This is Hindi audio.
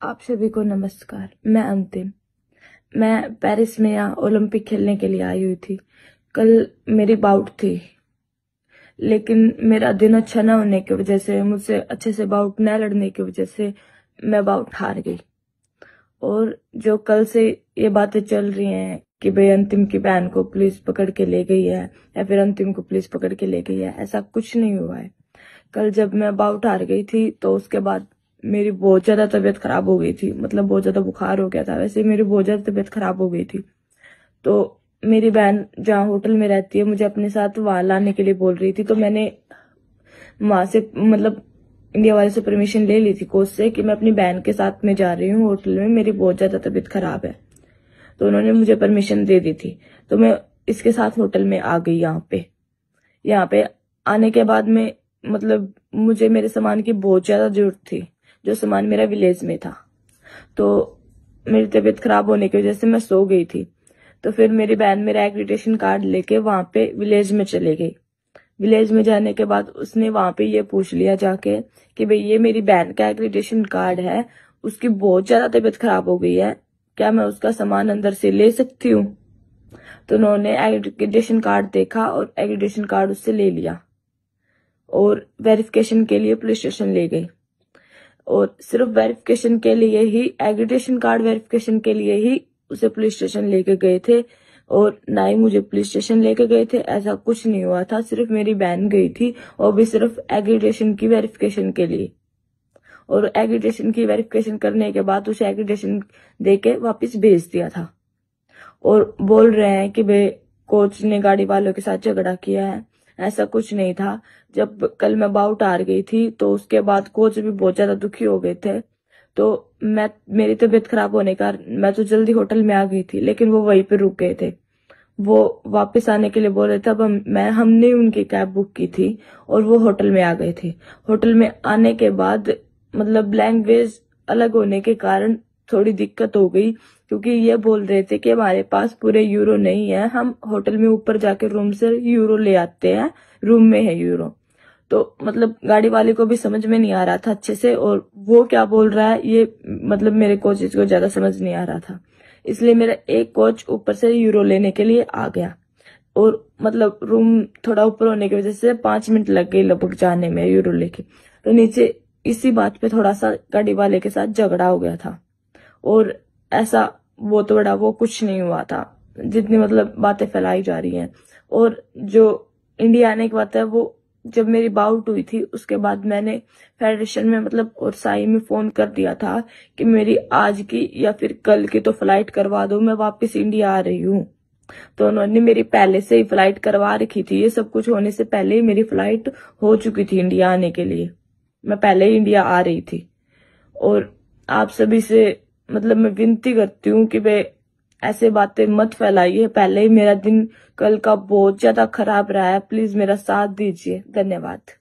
आप सभी को नमस्कार। मैं अंतिम। मैं पेरिस में यहाँ ओलंपिक खेलने के लिए आई हुई थी। कल मेरी बाउट थी, लेकिन मेरा दिन अच्छा न होने की वजह से, मुझसे अच्छे से बाउट न लड़ने की वजह से मैं बाउट हार गई। और जो कल से ये बातें चल रही हैं कि भाई अंतिम की बहन को पुलिस पकड़ के ले गई है या फिर अंतिम को पुलिस पकड़ के ले गई है, ऐसा कुछ नहीं हुआ है। कल जब मैं बाउट हार गई थी तो उसके बाद मेरी बहुत ज्यादा तबीयत खराब हो गई थी, मतलब बहुत ज्यादा बुखार हो गया था। वैसे मेरी बहुत ज्यादा तबीयत खराब हो गई थी, तो मेरी बहन जहाँ होटल में रहती है मुझे अपने साथ वहां लाने के लिए बोल रही थी। तो मैंने वहां से मतलब इंडिया वाले से परमिशन ले ली थी कोच से कि मैं अपनी बहन के साथ में जा रही हूँ होटल में, मेरी बहुत ज्यादा तबीयत खराब है। तो उन्होंने मुझे परमिशन दे दी थी, तो मैं इसके साथ होटल में आ गई। यहाँ पे आने के बाद में मतलब मुझे मेरे सामान की बहुत ज्यादा जरूरत थी, जो सामान मेरा विलेज में था। तो मेरी तबीयत खराब होने की वजह से मैं सो गई थी। तो फिर मेरी बहन मेरा एक्रेडिटेशन कार्ड लेके वहां पे विलेज में चले गई। विलेज में जाने के बाद उसने वहां पे ये पूछ लिया जाके कि भाई ये मेरी बहन का एक्रेडिटेशन कार्ड है, उसकी बहुत ज्यादा तबीयत खराब हो गई है, क्या मैं उसका सामान अंदर से ले सकती हूँ? तो उन्होंने एक्रेडिटेशन कार्ड देखा और एक्रेडिटेशन कार्ड उससे ले लिया और वेरिफिकेशन के लिए पुलिस स्टेशन ले गई। और सिर्फ वेरिफिकेशन के लिए ही, एग्रीडेशन कार्ड वेरिफिकेशन के लिए ही उसे पुलिस स्टेशन लेके गए थे, और ना ही मुझे पुलिस स्टेशन लेके गए थे। ऐसा कुछ नहीं हुआ था, सिर्फ मेरी बहन गई थी और भी सिर्फ एग्रीडेशन की वेरिफिकेशन के लिए। और एग्रीडेशन की वेरिफिकेशन करने के बाद उसे एग्रीडेशन देके वापस भेज दिया था। और बोल रहे हैं कि भाई कोच ने गाड़ी वालों के साथ झगड़ा किया है, ऐसा कुछ नहीं था। जब कल मैं बाउट हार गई थी तो उसके बाद कोच भी बहुत ज्यादा दुखी हो गए थे। तो मेरी तबीयत खराब होने का मैं तो जल्दी होटल में आ गई थी, लेकिन वो वहीं पे रुक गए थे। वो वापस आने के लिए बोल रहे थे। अब हमने उनकी कैब बुक की थी और वो होटल में आ गए थे। होटल में आने के बाद मतलब लैंग्वेज अलग होने के कारण थोड़ी दिक्कत हो गई, क्योंकि ये बोल रहे थे कि हमारे पास पूरे यूरो नहीं है, हम होटल में ऊपर जाके रूम से यूरो ले आते हैं, रूम में है यूरो। तो मतलब गाड़ी वाले को भी समझ में नहीं आ रहा था अच्छे से, और वो क्या बोल रहा है ये मतलब मेरे कोचेज को ज्यादा समझ नहीं आ रहा था। इसलिए मेरा एक कोच ऊपर से यूरो लेने के लिए आ गया, और मतलब रूम थोड़ा ऊपर होने की वजह से 5 मिनट लग गए लगभग जाने में यूरो लेके। तो नीचे इसी बात पे थोड़ा सा गाड़ी वाले के साथ झगड़ा हो गया था, और ऐसा बहुत बड़ा वो कुछ नहीं हुआ था जितनी मतलब बातें फैलाई जा रही हैं। और जो इंडिया आने की बात है, वो जब मेरी बाउट हुई थी उसके बाद मैंने फेडरेशन में मतलब और साई में फोन कर दिया था कि मेरी आज की या फिर कल की तो फ्लाइट करवा दो, मैं वापस इंडिया आ रही हूँ। तो उन्होंने मेरी पहले से ही फ्लाइट करवा रखी थी, ये सब कुछ होने से पहले ही मेरी फ्लाइट हो चुकी थी इंडिया आने के लिए, मैं पहले ही इंडिया आ रही थी। और आप सभी से मतलब मैं विनती करती हूँ कि वे ऐसे बातें मत फैलाइए। पहले ही मेरा दिन कल का बहुत ज्यादा खराब रहा है, प्लीज मेरा साथ दीजिए। धन्यवाद।